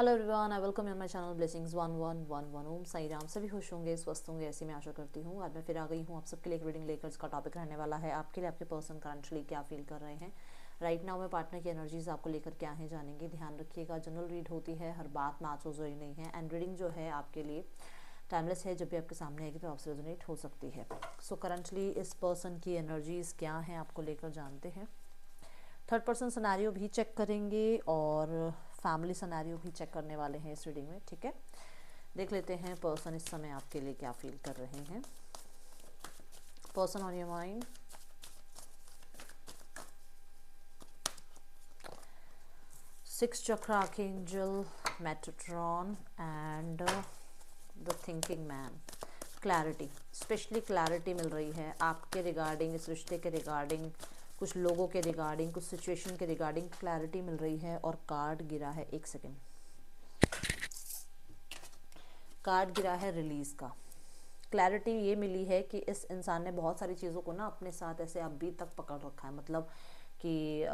Hello everyone, I welcome you my channel blessings 1111। ओम साई राम। सभी खुश होंगे, स्वस्थ होंगे, ऐसी मैं आशा करती हूँ। आज मैं फिर आ गई हूँ आप सबके लिए एक रीडिंग लेकर। इसका टॉपिक रहने वाला है आपके लिए आपके पर्सन करंटली क्या फील कर रहे हैं राइट नाउ में। पार्टनर की एनर्जीज आपको लेकर क्या है जानेंगे। ध्यान रखिएगा, जनरल रीड होती है, हर बात मैच हो जरूरी नहीं है। एंड रीडिंग जो है आपके लिए टाइमलेस है, जब भी आपके सामने आएगी तो आपसे रेजोनेट हो सकती है। सो करंटली इस पर्सन की एनर्जीज क्या हैं आपको लेकर जानते हैं। थर्ड पर्सन सिनेरियो भी चेक करेंगे और फैमिली सिनेरियो भी चेक करने वाले हैं इस रीडिंग में। ठीक है, देख लेते हैं पर्सन इस समय आपके लिए क्या फील कर रहे हैं। Person on your mind, six chakra archangel, Metatron and the thinking man. Clarity, specially clarity मिल रही है आपके रिगार्डिंग, इस रिश्ते के रिगार्डिंग, कुछ लोगों के रिगार्डिंग, कुछ सिचुएशन के रिगार्डिंग क्लैरिटी मिल रही है। और कार्ड गिरा है, एक सेकेंड, कार्ड गिरा है रिलीज का। क्लैरिटी ये मिली है कि इस इंसान ने बहुत सारी चीज़ों को ना अपने साथ ऐसे अभी तक पकड़ रखा है। मतलब कि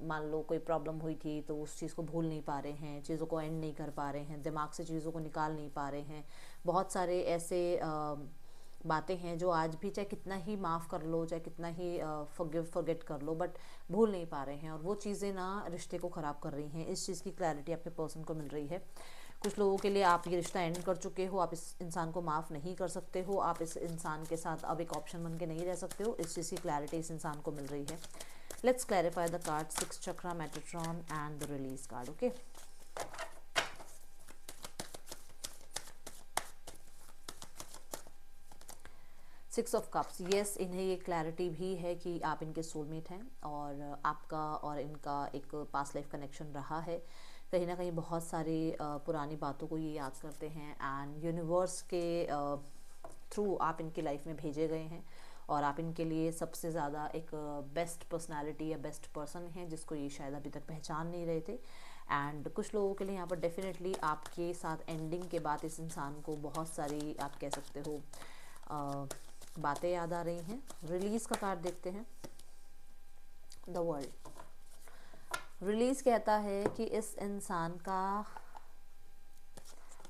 मान लो कोई प्रॉब्लम हुई थी तो उस चीज़ को भूल नहीं पा रहे हैं, चीज़ों को एंड नहीं कर पा रहे हैं, दिमाग से चीज़ों को निकाल नहीं पा रहे हैं। बहुत सारे ऐसे बातें हैं जो आज भी चाहे कितना ही माफ़ कर लो, चाहे कितना ही फॉरगेट कर लो, बट भूल नहीं पा रहे हैं। और वो चीज़ें ना रिश्ते को ख़राब कर रही हैं। इस चीज़ की क्लैरिटी आपके पर्सन को मिल रही है। कुछ लोगों के लिए आप ये रिश्ता एंड कर चुके हो, आप इस इंसान को माफ़ नहीं कर सकते हो, आप इस इंसान के साथ अब एक ऑप्शन बन के नहीं रह सकते हो। इस चीज़ की क्लैरिटी इस इंसान को मिल रही है। Let's clarify the card, six chakra, Metatron and the release card. Okay, six of cups. Yes, इन्हें ये क्लैरिटी भी है कि आप इनके सोलमेट हैं और आपका और इनका एक पास्ट लाइफ कनेक्शन रहा है। कहीं ना कहीं बहुत सारी पुरानी बातों को ये याद करते हैं एंड यूनिवर्स के थ्रू आप इनकी लाइफ में भेजे गए हैं और आप इनके लिए सबसे ज़्यादा एक बेस्ट पर्सनालिटी या बेस्ट पर्सन है जिसको ये शायद अभी तक पहचान नहीं रहे थे। एंड कुछ लोगों के लिए यहाँ पर डेफिनेटली आपके साथ एंडिंग के बाद इस इंसान को बहुत सारी, आप कह सकते हो, बातें याद आ रही हैं। रिलीज़ का कार्ड देखते हैं, द वर्ल्ड। रिलीज़ कहता है कि इस इंसान का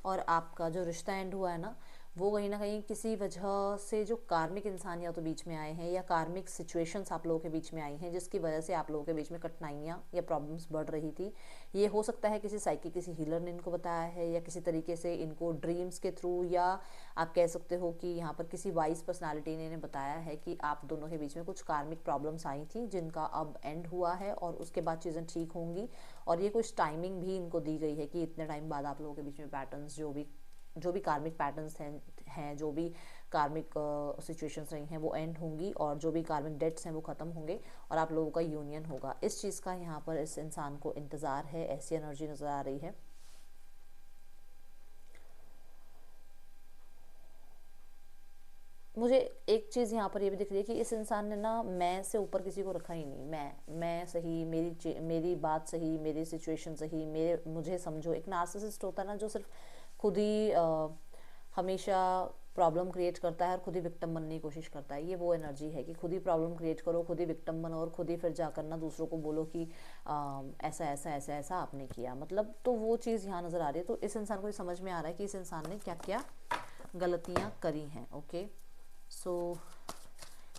और आपका जो रिश्ता एंड हुआ है ना, वो कहीं ना कहीं किसी वजह से जो कार्मिक इंसान या तो बीच में आए हैं या कार्मिक सिचुएशंस आप लोगों के बीच में आई हैं जिसकी वजह से आप लोगों के बीच में कठिनाइयाँ या प्रॉब्लम्स बढ़ रही थी। ये हो सकता है किसी साइकी, किसी हीलर ने इनको बताया है या किसी तरीके से इनको ड्रीम्स के थ्रू, या आप कह सकते हो कि यहाँ पर किसी वाइज पर्सनालिटी ने बताया है कि आप दोनों के बीच में कुछ कार्मिक प्रॉब्लम्स आई थी जिनका अब एंड हुआ है और उसके बाद चीज़ें ठीक होंगी। और ये कुछ टाइमिंग भी इनको दी गई है कि इतने टाइम बाद आप लोगों के बीच में पैटर्न्स, जो भी कार्मिक पैटर्न्स हैं, जो भी कार्मिक सिचुएशंस रही हैं वो एंड होंगी और जो भी कार्मिक डेट्स हैं वो ख़त्म होंगे और आप लोगों का यूनियन होगा। इस चीज़ का यहाँ पर इस इंसान को इंतज़ार है, ऐसी एनर्जी नज़र आ रही है। मुझे एक चीज़ यहाँ पर ये भी दिख रही है कि इस इंसान ने ना मैं से ऊपर किसी को रखा ही नहीं। मैं सही, मेरी बात सही, मेरी सिचुएशन सही, मुझे समझो। एक नार्सिसिस्ट होता है ना जो सिर्फ खुद ही हमेशा प्रॉब्लम क्रिएट करता है और खुद ही विक्टिम बनने की कोशिश करता है। ये वो एनर्जी है कि खुद ही प्रॉब्लम क्रिएट करो, खुद ही विक्टिम बनो और खुद ही फिर जाकर ना दूसरों को बोलो कि ऐसा ऐसा ऐसा ऐसा आपने किया। मतलब तो वो चीज़ यहाँ नज़र आ रही है। तो इस इंसान को ये समझ में आ रहा है कि इस इंसान ने क्या क्या गलतियाँ करी हैं। ओके, सो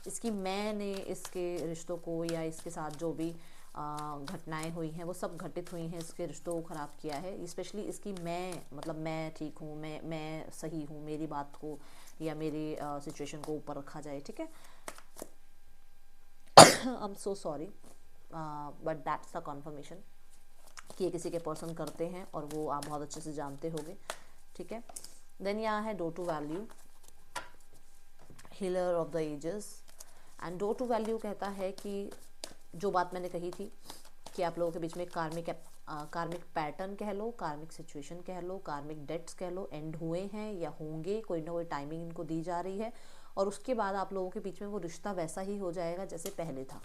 इसकी मैंने इसके रिश्तों को या इसके साथ जो भी घटनाएं हुई हैं वो सब घटित हुई हैं, इसके रिश्तों को ख़राब किया है। स्पेशली इसकी मैं, मतलब मैं ठीक हूँ, मैं सही हूँ, मेरी बात को या मेरी सिचुएशन को ऊपर रखा जाए। ठीक है, I am so sorry but that's the confirmation कि ये किसी के पर्सन करते हैं और वो आप बहुत अच्छे से जानते होंगे। ठीक है, देन यहाँ है door to value, healer of the ages. And door to value कहता है कि जो बात मैंने कही थी कि आप लोगों के बीच में कार्मिक पैटर्न कह लो, कार्मिक सिचुएशन कह लो, कार्मिक डेट्स कह लो, एंड हुए हैं या होंगे। कोई ना कोई टाइमिंग इनको दी जा रही है और उसके बाद आप लोगों के बीच में वो रिश्ता वैसा ही हो जाएगा जैसे पहले था।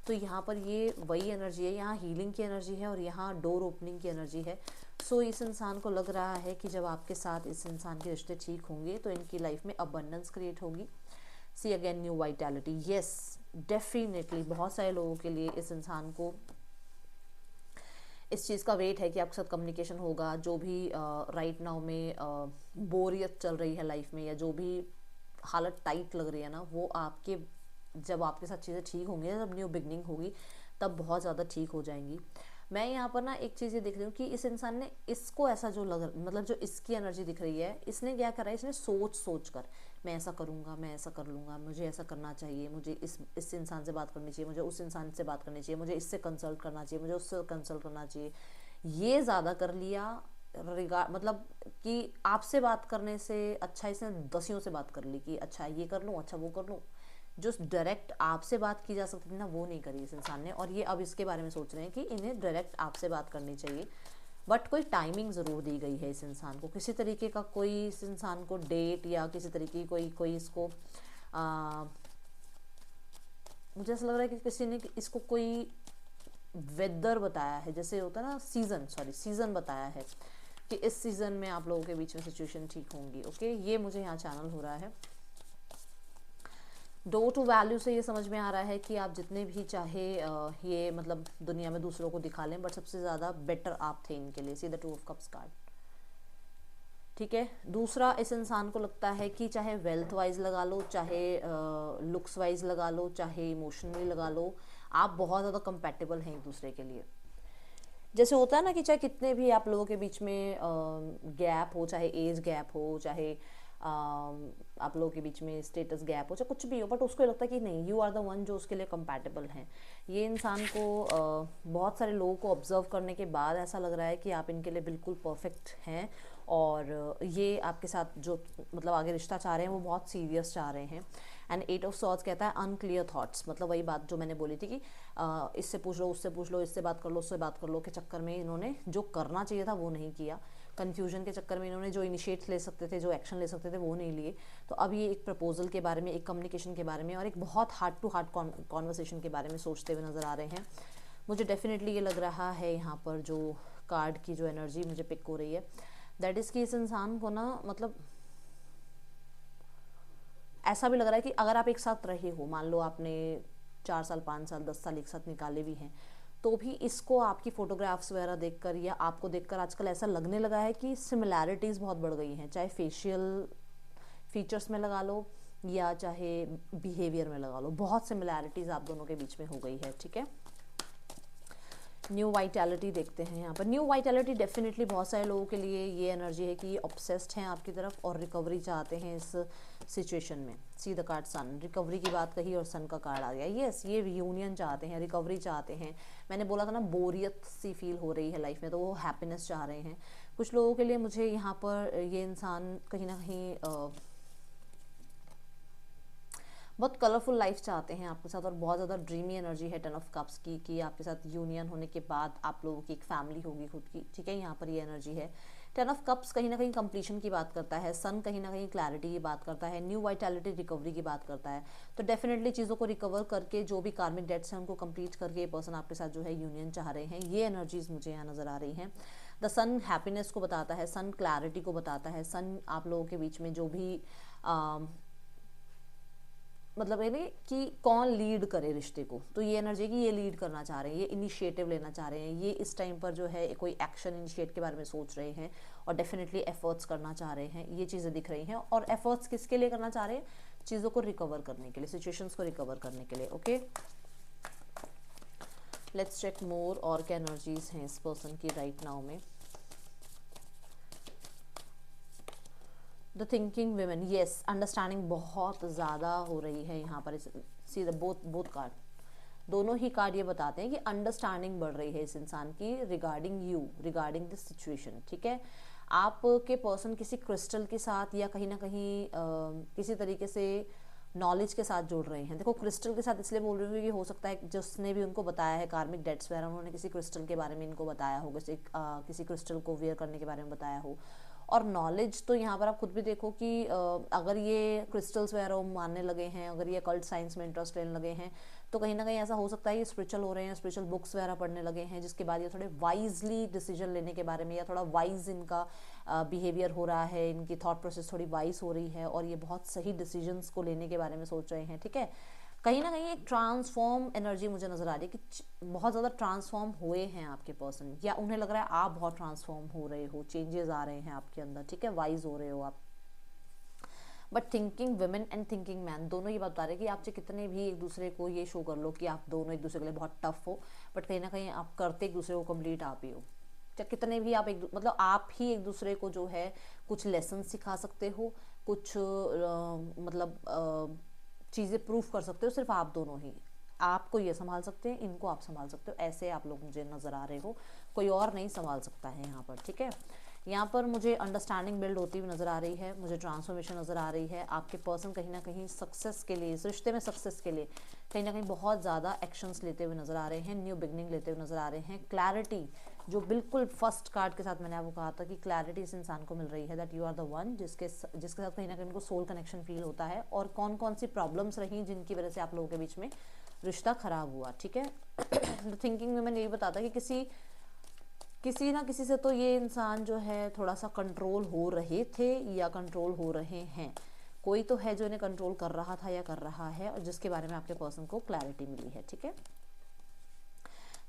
तो यहाँ पर ये वही एनर्जी है, यहाँ हीलिंग की एनर्जी है और यहाँ डोर ओपनिंग की एनर्जी है। सो इस इंसान को लग रहा है कि जब आपके साथ इस इंसान के रिश्ते ठीक होंगे तो इनकी लाइफ में अबंडेंस क्रिएट होगी। See again new vitality. Yes, definitely बहुत सारे लोगों के लिए इस इंसान को इस चीज़ का वेट है कि आपके साथ कम्युनिकेशन होगा। जो भी राइट नाउ में बोरियत चल रही है लाइफ में, या जो भी हालत टाइट लग रही है ना, वो आपके जब आपके साथ चीज़ें ठीक होंगी, जब न्यू बिगनिंग होगी, तब बहुत ज़्यादा ठीक हो जाएंगी। मैं यहाँ पर ना एक चीज़ ये देख रही हूँ कि इस इंसान ने, इसको ऐसा जो लग, मतलब जो इसकी एनर्जी दिख रही है, इसने क्या करा है, इसने सोच सोच कर मैं ऐसा करूँगा, मैं ऐसा कर लूँगा, मुझे ऐसा करना चाहिए, मुझे इस इंसान से बात करनी चाहिए, मुझे उस इंसान से बात करनी चाहिए, मुझे इससे कंसल्ट करना चाहिए, मुझे उससे कंसल्ट करना चाहिए, ये ज़्यादा कर लिया। मतलब कि आपसे बात करने से अच्छा इसने दसियों से बात कर ली कि अच्छा ये कर लूँ, अच्छा वो कर लूँ। जो डायरेक्ट आपसे बात की जा सकती थी ना, वो नहीं करी इस इंसान ने। और ये अब इसके बारे में सोच रहे हैं कि इन्हें डायरेक्ट आपसे बात करनी चाहिए, बट कोई टाइमिंग ज़रूर दी गई है इस इंसान को। किसी तरीके का कोई इस इंसान को डेट या किसी तरीके की कोई इसको मुझे ऐसा लग रहा है कि किसी ने इसको कोई वेदर बताया है, जैसे होता है ना सीज़न बताया है कि इस सीज़न में आप लोगों के बीच में सिचुएशन ठीक होंगी। ओके, ये मुझे यहाँ चैनल हो रहा है। डो टू वैल्यू से ये समझ में आ रहा है कि आप जितने भी चाहे ये मतलब दुनिया में दूसरों को दिखा लें, बट सबसे ज़्यादा बेटर आप थे इनके लिए। See the two of cups card, ठीक है। दूसरा, इस इंसान को लगता है कि चाहे वेल्थ वाइज लगा लो, चाहे लुक्स वाइज लगा लो, चाहे इमोशनली लगा लो, आप बहुत ज़्यादा कंपेटेबल हैं एक दूसरे के लिए। जैसे होता है ना कि चाहे कितने भी आप लोगों के बीच में गैप हो, चाहे एज गैप हो, चाहे आप लोगों के बीच में स्टेटस गैप हो, चाहे कुछ भी हो, बट उसको लगता है कि नहीं, यू आर द वन जो उसके लिए कंपैटिबल हैं। ये इंसान को बहुत सारे लोगों को ऑब्जर्व करने के बाद ऐसा लग रहा है कि आप इनके लिए बिल्कुल परफेक्ट हैं, और ये आपके साथ जो मतलब आगे रिश्ता चाह रहे हैं वो बहुत सीरियस चाह रहे हैं। एंड 8 ऑफ सॉर्ड्स कहता है अनक्लियर थॉट्स, मतलब वही बात जो मैंने बोली थी कि इससे पूछ लो, उससे पूछ लो, इससे बात कर लो, उससे बात कर लो के चक्कर में इन्होंने जो करना चाहिए था वो नहीं किया। कन्फ्यूजन के चक्कर में इन्होंने जो इनिशिएट ले सकते थे, जो एक्शन ले सकते थे, वो नहीं लिए। तो अब ये एक प्रपोजल के बारे में, एक कम्युनिकेशन के बारे में और एक बहुत हार्ट टू हार्ट कॉन्वर्सेशन के बारे में सोचते हुए नज़र आ रहे हैं। मुझे डेफिनेटली ये लग रहा है यहाँ पर जो कार्ड की जो एनर्जी मुझे पिक हो रही है, दैट इज़ कि इस इंसान को ना मतलब ऐसा भी लग रहा है कि अगर आप एक साथ रहे हो, मान लो आपने 4 साल, 5 साल, 10 साल एक साथ निकाले भी हैं, तो भी इसको आपकी फ़ोटोग्राफ्स वगैरह देखकर या आपको देखकर आजकल ऐसा लगने लगा है कि सिमिलैरिटीज़ बहुत बढ़ गई हैं, चाहे फेशियल फीचर्स में लगा लो या चाहे बिहेवियर में लगा लो, बहुत सिमिलैरिटीज़ आप दोनों के बीच में हो गई है, ठीक है। न्यू वाइटैलिटी देखते हैं यहाँ पर। न्यू वाइटैलिटी डेफिनेटली बहुत सारे लोगों के लिए ये एनर्जी है कि ये ऑब्सेस्ड हैं आपकी तरफ और रिकवरी चाहते हैं इस सिचुएशन में। See the card sun, recovery की बात कही और सन का कार्ड आ गया। यस, ये यूनियन चाहते हैं, रिकवरी चाहते हैं। मैंने बोला था ना बोरियत सी फील हो रही है लाइफ में, तो वो हैप्पीनेस चाह रहे हैं। कुछ लोगों के लिए मुझे यहाँ पर ये इंसान कहीं ना कहीं बहुत कलरफुल लाइफ चाहते हैं आपके साथ, और बहुत ज़्यादा ड्रीमी एनर्जी है 10 ऑफ कप्स की कि आपके साथ यूनियन होने के बाद आप लोगों की एक फैमिली होगी खुद की, ठीक है। यहाँ पर ये एनर्जी है। 10 ऑफ कप्स कहीं ना कहीं कंप्लीशन की बात करता है, सन कहीं ना कहीं क्लैरिटी की बात करता है, न्यू वाइटैलिटी रिकवरी की बात करता है। तो डेफिनेटली चीज़ों को रिकवर करके जो भी कार्मिक डेट्स हैं उनको कंप्लीट करके ये पर्सन आपके साथ जो है यूनियन चाह रहे हैं। ये एनर्जीज मुझे यहाँ नज़र आ रही हैं। द सन हैप्पीनेस को बताता है, सन क्लैरिटी को बताता है, सन आप लोगों के बीच में जो भी मतलब है ना कि कौन लीड करे रिश्ते को, तो ये एनर्जी कि ये लीड करना चाह रहे हैं, ये इनिशिएटिव लेना चाह रहे हैं, ये इस टाइम पर जो है कोई एक्शन इनिशिएट के बारे में सोच रहे हैं और डेफिनेटली एफर्ट्स करना चाह रहे हैं। ये चीज़ें दिख रही हैं। और एफर्ट्स किसके लिए करना चाह रहे हैं? चीज़ों को रिकवर करने के लिए, सिचुएशंस को रिकवर करने के लिए। ओके, लेट्स चेक मोर और क्या एनर्जीज हैं इस पर्सन की राइट नाउ में। The thinking women, yes, understanding बहुत ज़्यादा हो रही है यहाँ पर। सी द बोथ कार्ड, दोनों ही कार्ड ये बताते हैं कि अंडरस्टैंडिंग बढ़ रही है इस इंसान की regarding you, regarding this situation, ठीक है। आपके पर्सन किसी क्रिस्टल के साथ या कहीं ना कहीं किसी तरीके से नॉलेज के साथ जोड़ रहे हैं। देखो, क्रिस्टल के साथ इसलिए बोल रही हूँ कि हो सकता है जिसने भी उनको बताया है कार्मिक डेट्स वगैरह, उन्होंने किसी क्रिस्टल के बारे में इनको बताया हो, किसी क्रिस्टल को वेयर करने के बारे में बताया हो। और नॉलेज तो यहाँ पर आप खुद भी देखो कि अगर ये क्रिस्टल्स वगैरह मानने लगे हैं, अगर ये कल्ट साइंस में इंटरेस्ट लेने लगे हैं, तो कहीं ना कहीं ऐसा हो सकता है ये स्पिरिचुअल हो रहे हैं, स्पिरिचुअल बुक्स वगैरह पढ़ने लगे हैं, जिसके बाद ये थोड़े वाइजली डिसीजन लेने के बारे में या थोड़ा वाइज इनका बिहेवियर हो रहा है, इनकी थॉट प्रोसेस थोड़ी वाइज हो रही है और ये बहुत सही डिसीजंस को लेने के बारे में सोच रहे हैं, ठीक है। कहीं ना कहीं एक ट्रांसफॉर्म एनर्जी मुझे नज़र आ रही है कि बहुत ज़्यादा ट्रांसफॉर्म हुए हैं आपके पर्सन, या उन्हें लग रहा है आप बहुत ट्रांसफॉर्म हो रहे हो, चेंजेस आ रहे हैं आपके अंदर, ठीक है, वाइज हो रहे हो आप। But thinking women and thinking man दोनों ये बता रहे हैं कि आप चाहे कितने भी एक दूसरे को ये शो कर लो कि आप दोनों एक दूसरे के लिए बहुत टफ हो, बट कहीं ना कहीं आप करते एक दूसरे को कंप्लीट आप ही हो। चाहे कितने भी आप मतलब आप ही एक दूसरे को जो है कुछ लेसन सिखा सकते हो, कुछ मतलब चीज़ें प्रूफ कर सकते हो, सिर्फ आप दोनों ही। आपको ये संभाल सकते हैं, इनको आप संभाल सकते हो, ऐसे आप लोग मुझे नज़र आ रहे हो, कोई और नहीं संभाल सकता है यहाँ पर, ठीक है। यहाँ पर मुझे अंडरस्टैंडिंग बिल्ड होती हुई नज़र आ रही है, मुझे ट्रांसफॉर्मेशन नज़र आ रही है। आपके पर्सन कहीं ना कहीं सक्सेस के लिए, इस रिश्ते में सक्सेस के लिए कहीं ना कहीं बहुत ज़्यादा एक्शंस लेते हुए नज़र आ रहे हैं, न्यू बिगनिंग लेते हुए नज़र आ रहे हैं। क्लैरिटी जो बिल्कुल फर्स्ट कार्ड के साथ मैंने आपको कहा था कि क्लैरिटी इस इंसान को मिल रही है, that you are the one जिसके साथ कहीं ना कहीं उनको सोल कनेक्शन फील होता है, और कौन कौन सी प्रॉब्लम्स रही जिनकी वजह से आप लोगों के बीच में रिश्ता खराब हुआ, ठीक है। थिंकिंग में मैंने यही बताता कि किसी ना किसी से तो ये इंसान जो है थोड़ा सा कंट्रोल हो रहे थे या कंट्रोल हो रहे हैं, कोई तो है जो इन्हें कंट्रोल कर रहा था या कर रहा है, और जिसके बारे में आपके पर्सन को क्लैरिटी मिली है, ठीक है।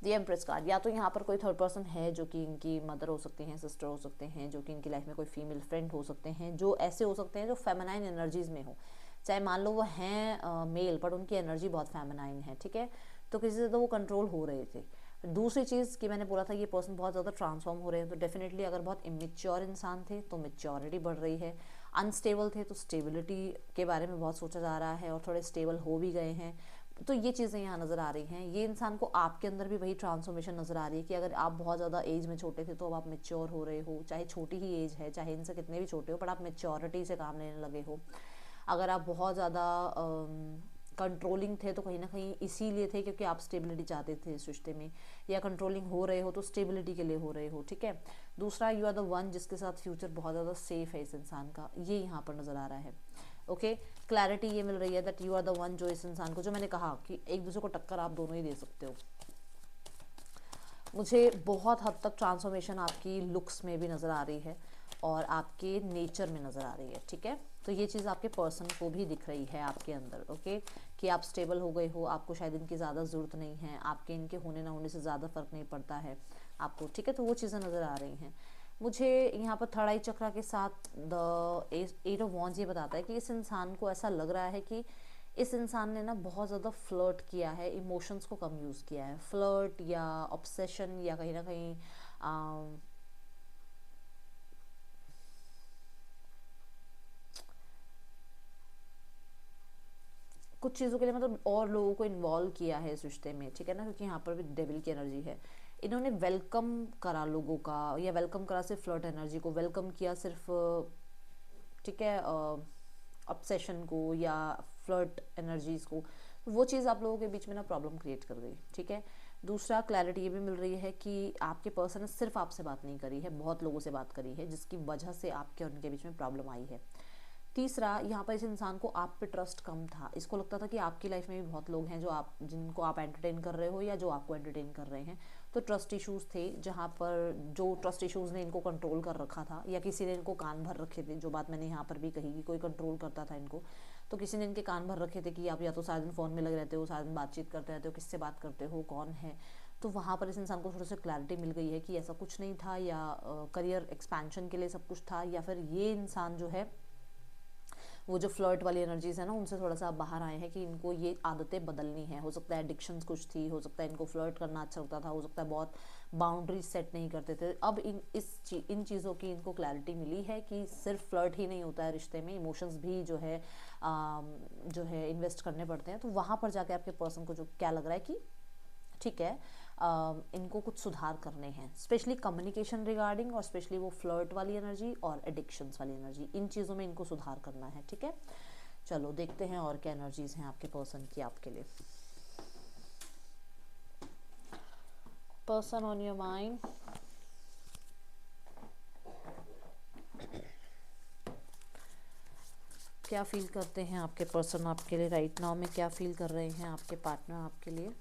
द एम्प्रेस कार्ड, या तो यहाँ पर कोई थर्ड पर्सन है जो कि इनकी मदर हो सकते हैं, सिस्टर हो सकते हैं, जो कि इनकी लाइफ में कोई फीमेल फ्रेंड हो सकते हैं, जो ऐसे हो सकते हैं जो फेमिनाइन एनर्जीज में हो, चाहे मान लो वो हैं मेल पर उनकी एनर्जी बहुत फेमिनाइन है, ठीक है। तो किसी से तो वो कंट्रोल हो रहे थे। दूसरी चीज़ कि मैंने बोला था ये पर्सन बहुत ज़्यादा ट्रांसफॉर्म हो रहे हैं, तो डेफिनेटली अगर बहुत इमेच्योर इंसान थे तो मेच्योरिटी बढ़ रही है, अनस्टेबल थे तो स्टेबिलिटी के बारे में बहुत सोचा जा रहा है, और थोड़े स्टेबल हो भी गए हैं, तो ये चीज़ें यहाँ नज़र आ रही हैं। ये इंसान को आपके अंदर भी वही ट्रांसफॉर्मेशन नज़र आ रही है कि अगर आप बहुत ज़्यादा एज में छोटे थे तो अब आप मेच्योर हो रहे हो, चाहे छोटी ही एज है, चाहे इनसे कितने भी छोटे हो, पर आप मेच्योरिटी से काम लेने लगे हो। अगर आप बहुत ज़्यादा कंट्रोलिंग थे तो कहीं ना कहीं इसीलिए थे क्योंकि आप स्टेबिलिटी चाहते थे इस रिश्ते में, या कंट्रोलिंग हो रहे हो तो स्टेबिलिटी के लिए हो रहे हो, ठीक है। दूसरा, यू आर द वन जिसके साथ फ्यूचर बहुत ज़्यादा सेफ है इस इंसान का, ये यहाँ पर नज़र आ रहा है, ओके। क्लैरिटी ये मिल रही है that you are the one जो इस इंसान को, जो मैंने कहा कि एक दूसरे को टक्कर आप दोनों ही दे सकते हो। मुझे बहुत हद तक ट्रांसफॉर्मेशन आपकी लुक्स में भी नज़र आ रही है और आपके नेचर में नज़र आ रही है, ठीक है। तो ये चीज़ आपके पर्सन को भी दिख रही है आपके अंदर, ओके, कि आप स्टेबल हो गए हो, आपको शायद इनकी ज़्यादा ज़रूरत नहीं है, आपके इनके होने ना होने से ज़्यादा फ़र्क नहीं पड़ता है आपको, ठीक है। तो वो चीज़ें नज़र आ रही हैं। मुझे यहाँ पर थर्ड आई चक्रा के साथ द एट ऑफ वॉन्ड्स ये बताता है कि इस इंसान को ऐसा लग रहा है कि इस इंसान ने ना बहुत ज़्यादा फ्लर्ट किया है, इमोशंस को कम यूज़ किया है, फ्लर्ट या ऑब्सेशन, या कहीं ना कहीं कुछ चीज़ों के लिए मतलब और लोगों को इन्वॉल्व किया है इस रिश्ते में, ठीक है ना, क्योंकि यहाँ पर भी डेविल की एनर्जी है। इन्होंने वेलकम करा लोगों का, या वेलकम करा सिर्फ फ्लर्ट एनर्जी को, वेलकम किया सिर्फ, ठीक है, ऑब्सेशन को या फ्लर्ट एनर्जीज को, तो वो चीज़ आप लोगों के बीच में ना प्रॉब्लम क्रिएट कर गई, ठीक है। दूसरा, क्लैरिटी ये भी मिल रही है कि आपके पर्सन ने सिर्फ आपसे बात नहीं करी है, बहुत लोगों से बात करी है, जिसकी वजह से आपके और उनके बीच में प्रॉब्लम आई है। तीसरा, यहाँ पर इस इंसान को आप पे ट्रस्ट कम था, इसको लगता था कि आपकी लाइफ में भी बहुत लोग हैं जो आप, जिनको आप एंटरटेन कर रहे हो या जो आपको एंटरटेन कर रहे हैं, तो ट्रस्ट इश्यूज थे, जहाँ पर जो ट्रस्ट इश्यूज ने इनको कंट्रोल कर रखा था, या किसी ने इनको कान भर रखे थे, जो बात मैंने यहाँ पर भी कही कि कोई कंट्रोल करता था इनको, तो किसी ने इनके कान भर रखे थे कि आप या तो सारा दिन फ़ोन में लगे रहते हो, सारा दिन बातचीत करते रहते हो, किससे बात करते हो, कौन है। तो वहाँ पर इस इंसान को थोड़ा सा क्लैरिटी मिल गई है कि ऐसा कुछ नहीं था, या करियर एक्सपेंशन के लिए सब कुछ था, या फिर ये इंसान जो है वो जो फ्लर्ट वाली एनर्जीज है ना, उनसे थोड़ा सा बाहर आए हैं कि इनको ये आदतें बदलनी है। हो सकता है एडिक्शंस कुछ थी, हो सकता है इनको फ्लर्ट करना अच्छा लगता था, हो सकता है बहुत बाउंड्रीज सेट नहीं करते थे। अब इन चीज़ों की इनको क्लैरिटी मिली है कि सिर्फ फ्लर्ट ही नहीं होता है रिश्ते में, इमोशंस भी जो है इन्वेस्ट करने पड़ते हैं। तो वहाँ पर जाके आपके पर्सन को जो क्या लग रहा है कि ठीक है, इनको कुछ सुधार करने हैं, स्पेशली कम्युनिकेशन रिगार्डिंग, और स्पेशली वो फ्लर्ट वाली एनर्जी और एडिक्शंस वाली एनर्जी, इन चीज़ों में इनको सुधार करना है, ठीक है। चलो देखते हैं और क्या एनर्जीज हैं आपके पर्सन की आपके लिए। पर्सन ऑन योर माइंड, क्या फील करते हैं आपके पर्सन आपके लिए राइट नाउ में, क्या फील कर रहे हैं आपके पार्टनर आपके लिए।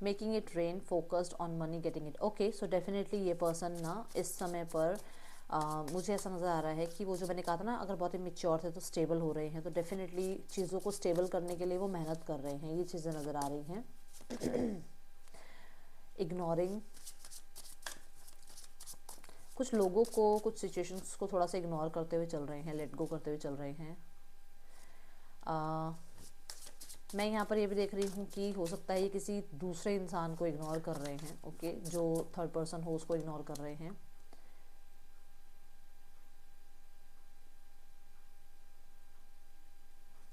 Making it rain, focused on money, getting it, okay. So definitely ये पर्सन ना इस समय पर मुझे ऐसा नज़र आ रहा है कि वो जो मैंने कहा था ना, अगर बहुत ही मेच्योर थे तो स्टेबल हो रहे हैं, तो डेफिनेटली चीज़ों को स्टेबल करने के लिए वो मेहनत कर रहे हैं, ये चीज़ें नज़र आ रही हैं। इग्नोरिंग, कुछ लोगों को, कुछ सिचुएशंस को थोड़ा सा इग्नोर करते हुए चल रहे हैं, लेट गो करते हुए चल रहे हैं। मैं यहाँ पर ये भी देख रही हूँ कि हो सकता है ये किसी दूसरे इंसान को इग्नोर कर रहे हैं, ओके, जो थर्ड पर्सन हो उसको इग्नोर कर रहे हैं।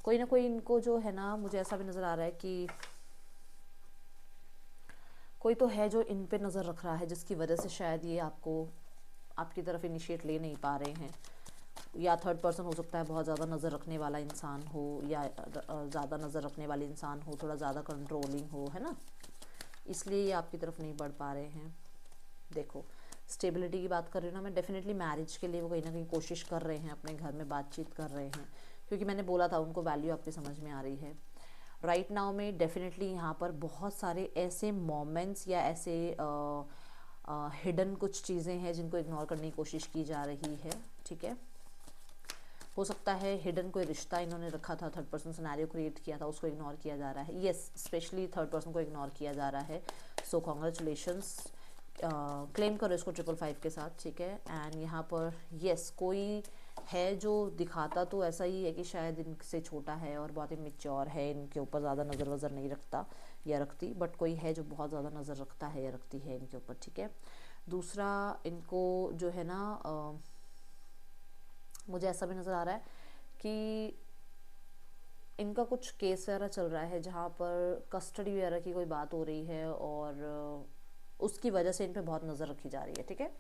कोई ना कोई इनको जो है ना, मुझे ऐसा भी नज़र आ रहा है कि कोई तो है जो इन पे नज़र रख रहा है, जिसकी वजह से शायद ये आपको आपकी तरफ इनिशिएट ले नहीं पा रहे हैं। या थर्ड पर्सन हो सकता है बहुत ज़्यादा नज़र रखने वाला इंसान हो, या ज़्यादा नज़र रखने वाली इंसान हो, थोड़ा ज़्यादा कंट्रोलिंग हो, है ना, इसलिए ये आपकी तरफ नहीं बढ़ पा रहे हैं। देखो, स्टेबिलिटी की बात कर रही हूँ ना मैं, डेफिनेटली मैरिज के लिए वो कहीं ना कहीं कोशिश कर रहे हैं, अपने घर में बातचीत कर रहे हैं, क्योंकि मैंने बोला था उनको वैल्यू आपकी समझ में आ रही है। राइट नाउ में डेफिनेटली यहाँ पर बहुत सारे ऐसे मोमेंट्स या ऐसे हिडन कुछ चीज़ें हैं जिनको इग्नोर करने की कोशिश की जा रही है, ठीक है। हो सकता है हिडन कोई रिश्ता इन्होंने रखा था, थर्ड पर्सन सिनेरियो क्रिएट किया था, उसको इग्नोर किया जा रहा है। येस, स्पेशली थर्ड पर्सन को इग्नोर किया जा रहा है। सो कॉन्ग्रेचुलेशंस, क्लेम करो इसको 555 के साथ, ठीक है। एंड यहाँ पर येस, कोई है जो दिखाता तो ऐसा ही है कि शायद इनसे छोटा है और बहुत ही मेच्योर है, इनके ऊपर ज़्यादा नज़र वज़र नहीं रखता या रखती, बट कोई है जो बहुत ज़्यादा नज़र रखता है या रखती है इनके ऊपर, ठीक है। दूसरा, इनको जो है ना मुझे ऐसा भी नज़र आ रहा है कि इनका कुछ केस वगैरह चल रहा है जहाँ पर कस्टडी वगैरह की कोई बात हो रही है, और उसकी वजह से इन पे बहुत नज़र रखी जा रही है, ठीक है।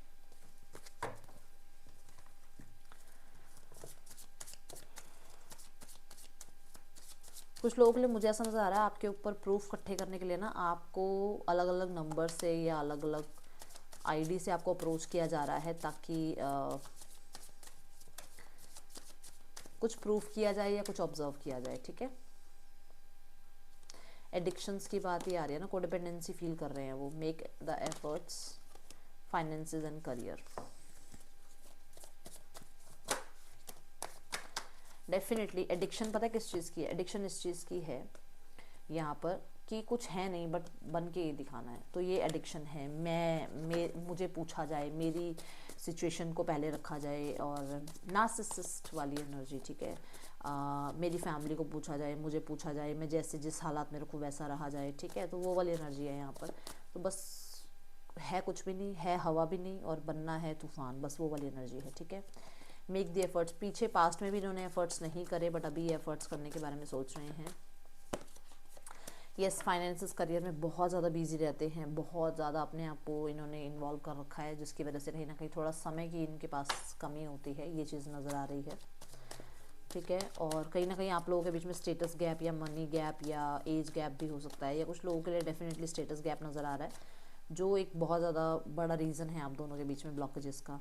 कुछ लोगों के लिए मुझे ऐसा नज़र आ रहा है आपके ऊपर प्रूफ इकट्ठे करने के लिए ना, आपको अलग अलग नंबर से या अलग अलग आईडी से आपको अप्रोच किया जा रहा है, ताकि कुछ प्रूफ किया जाए या कुछ ऑब्जर्व किया जाए, ठीक है। एडिक्शंस की बात ही आ रही है ना, कोडिपेंडेंसी फील कर रहे हैं वो। Make the efforts, finances and career, definitely addiction पता है किस चीज़ की है? एडिक्शन इस चीज़ की है यहाँ पर कि कुछ है नहीं बट बन के ये दिखाना है, तो ये एडिक्शन है। मुझे पूछा जाए, मेरी सिचुएशन को पहले रखा जाए, और नार्सिसिस्ट वाली एनर्जी, ठीक है। मेरी फैमिली को पूछा जाए, मुझे पूछा जाए, मैं जैसे जिस हालात में रखूँ वैसा रहा जाए, ठीक है। तो वो वाली एनर्जी है यहाँ पर। तो बस है कुछ भी नहीं, है हवा भी नहीं, और बनना है तूफान, बस वो वाली एनर्जी है, ठीक है। मेक द एफर्ट्स, पीछे पास्ट में भी इन्होंने एफर्ट्स नहीं करे, बट अभी एफर्ट्स करने के बारे में सोच रहे हैं। यस, फाइनेंसेस करियर में बहुत ज़्यादा बिजी रहते हैं, बहुत ज़्यादा अपने आप को इन्होंने इन्वॉल्व कर रखा है, जिसकी वजह से कहीं ना कहीं थोड़ा समय की इनके पास कमी होती है, ये चीज़ नज़र आ रही है, ठीक है। और कहीं ना कहीं आप लोगों के बीच में स्टेटस गैप या मनी गैप या एज गैप भी हो सकता है, या कुछ लोगों के लिए डेफिनेटली स्टेटस गैप नज़र आ रहा है, जो एक बहुत ज़्यादा बड़ा रीज़न है आप दोनों के बीच में ब्लॉकेजेस का।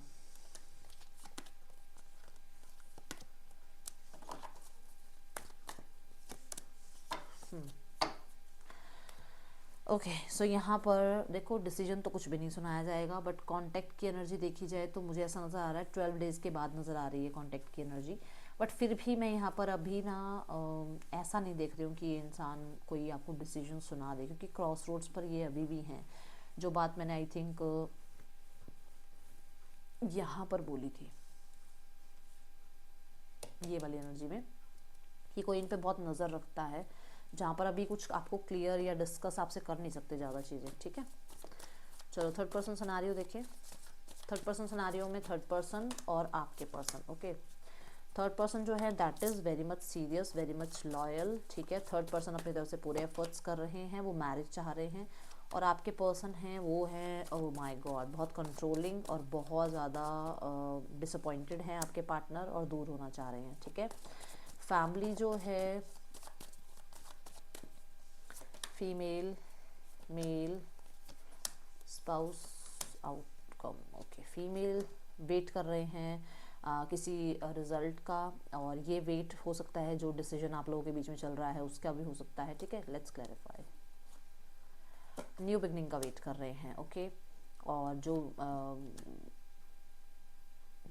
ओके, सो यहाँ पर देखो, डिसीजन तो कुछ भी नहीं सुनाया जाएगा, बट कांटेक्ट की एनर्जी देखी जाए तो मुझे ऐसा नज़र आ रहा है 12 डेज़ के बाद नज़र आ रही है कांटेक्ट की एनर्जी। बट फिर भी मैं यहाँ पर अभी ना ऐसा नहीं देख रही हूँ कि ये इंसान कोई आपको डिसीजन सुना दे, क्योंकि क्रॉस रोड्स पर ये अभी भी हैं। जो बात मैंने आई थिंक यहाँ पर बोली थी, ये वाली एनर्जी में, कि कोई इन पे बहुत नज़र रखता है, जहाँ पर अभी कुछ आपको क्लियर या डिस्कस आपसे कर नहीं सकते ज़्यादा चीज़ें, ठीक है। चलो थर्ड पर्सन सिनेरियो देखें। थर्ड पर्सन सिनेरियो में थर्ड पर्सन और आपके पर्सन, ओके। थर्ड पर्सन जो है that is very much serious, very much loyal, ठीक है। थर्ड पर्सन अपनी तरफ से पूरे एफर्ट्स कर रहे हैं, वो मैरिज चाह रहे हैं। और आपके पर्सन हैं वो हैं, ओह माय गॉड, बहुत कंट्रोलिंग और बहुत ज़्यादा डिसअपॉइंटेड हैं आपके पार्टनर, और दूर होना चाह रहे हैं, ठीक है। फैमिली जो है female, male, spouse, outcome, okay. Female wait कर रहे हैं किसी रिजल्ट का, और ये वेट हो सकता है जो डिसीजन आप लोगों के बीच में चल रहा है उसका भी हो सकता है, ठीक है। लेट्स क्लैरिफाई, न्यू बिगनिंग का वेट कर रहे हैं, ओके। और जो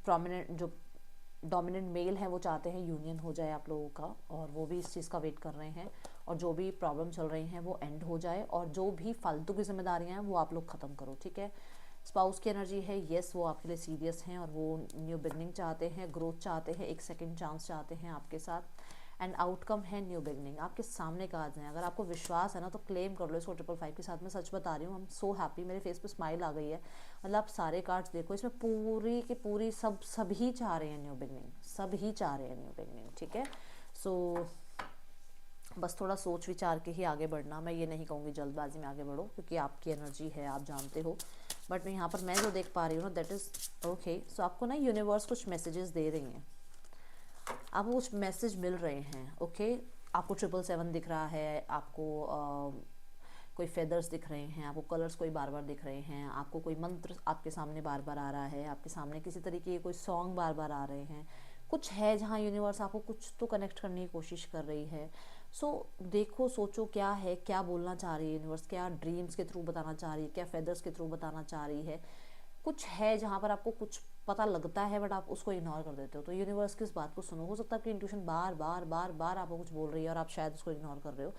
प्रोमिनेंट जो डोमिनेंट मेल है वो चाहते हैं यूनियन हो जाए आप लोगों का, और वो भी इस चीज़ का वेट कर रहे हैं, और जो भी प्रॉब्लम चल रही हैं वो एंड हो जाए, और जो भी फालतू की जिम्मेदारियां हैं वो आप लोग ख़त्म करो, ठीक है। स्पाउस की एनर्जी है, यस वो आपके लिए सीरियस हैं और वो न्यू बिगनिंग चाहते हैं, ग्रोथ चाहते हैं, एक सेकंड चांस चाहते हैं आपके साथ, एंड आउटकम है न्यू बिगनिंग आपके सामने कार्ड्स हैं। अगर आपको विश्वास है ना तो क्लेम कर लो इसको 555 के साथ। मैं सच बता रही हूँ, आई एम सो हैप्पी, मेरे फेस पे स्माइल आ गई है। मतलब आप सारे कार्ड्स देखो, इसमें पूरी की पूरी सभी चाह रहे हैं न्यू बिगनिंग, सभी चाह रहे हैं न्यू बिगनिंग, ठीक है। सो बस थोड़ा सोच विचार के ही आगे बढ़ना, मैं ये नहीं कहूँगी जल्दबाजी में आगे बढ़ो, क्योंकि आपकी एनर्जी है आप जानते हो, बट मैं यहाँ पर मैं जो देख पा रही हूँ ना दैट इज़ ओके। सो आपको ना यूनिवर्स कुछ मैसेजेस दे रही हैं, आपको कुछ मैसेज मिल रहे हैं, ओके। आपको 777 दिख रहा है, आपको कोई फेदर्स दिख रहे हैं, आपको कलर्स कोई बार बार दिख रहे हैं, आपको कोई मंत्र आपके सामने बार बार आ रहा है, आपके सामने किसी तरीके के कोई सॉन्ग बार बार आ रहे हैं, कुछ है जहाँ यूनिवर्स आपको कुछ तो कनेक्ट करने की कोशिश कर रही है। सो देखो सोचो क्या है, क्या बोलना चाह रही है यूनिवर्स, क्या ड्रीम्स के थ्रू बताना चाह रही है, क्या फेदर्स के थ्रू बताना चाह रही है। कुछ है जहाँ पर आपको कुछ पता लगता है बट आप उसको इग्नोर कर देते हो, तो यूनिवर्स की इस बात को सुनो। हो सकता है आपकी इंट्यूशन बार बार बार बार आपको कुछ बोल रही है और आप शायद उसको इग्नोर कर रहे हो,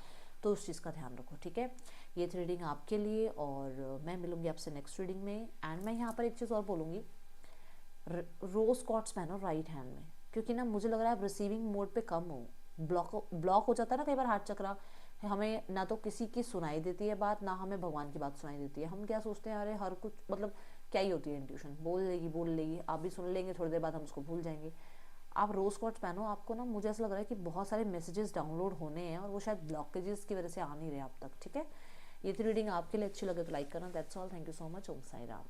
तो उस चीज़ का ध्यान रखो, ठीक है। ये थी रीडिंग आपके लिए, और मैं मिलूंगी आपसे नेक्स्ट रीडिंग में। एंड मैं यहाँ पर एक चीज़ और बोलूँगी, रोज कॉर्ड्स पहनो राइट हैंड में, क्योंकि ना मुझे लग रहा है आप रिसीविंग मोड पे कम हो, ब्लॉक हो जाता है ना कई बार हार्ट चक्रा। हमें ना तो किसी की सुनाई देती है बात, ना हमें भगवान की बात सुनाई देती है। हम क्या सोचते हैं, अरे हर कुछ मतलब क्या ही होती है इंट्यूशन, बोल लेगी, आप भी सुन लेंगे, थोड़ी देर बाद हम उसको भूल जाएंगे। आप रोज कॉर्ड्स पहनो, आपको ना मुझे ऐसा लग रहा है कि बहुत सारे मैसेजेस डाउनलोड होने हैं और वो शायद ब्लॉकेजेस की वजह से आ नहीं रहे आप तक, ठीक है। ये थी रीडिंग आपके लिए, अच्छी लगे तो लाइक करना, that's all, thank you so much, Om Sai Ram.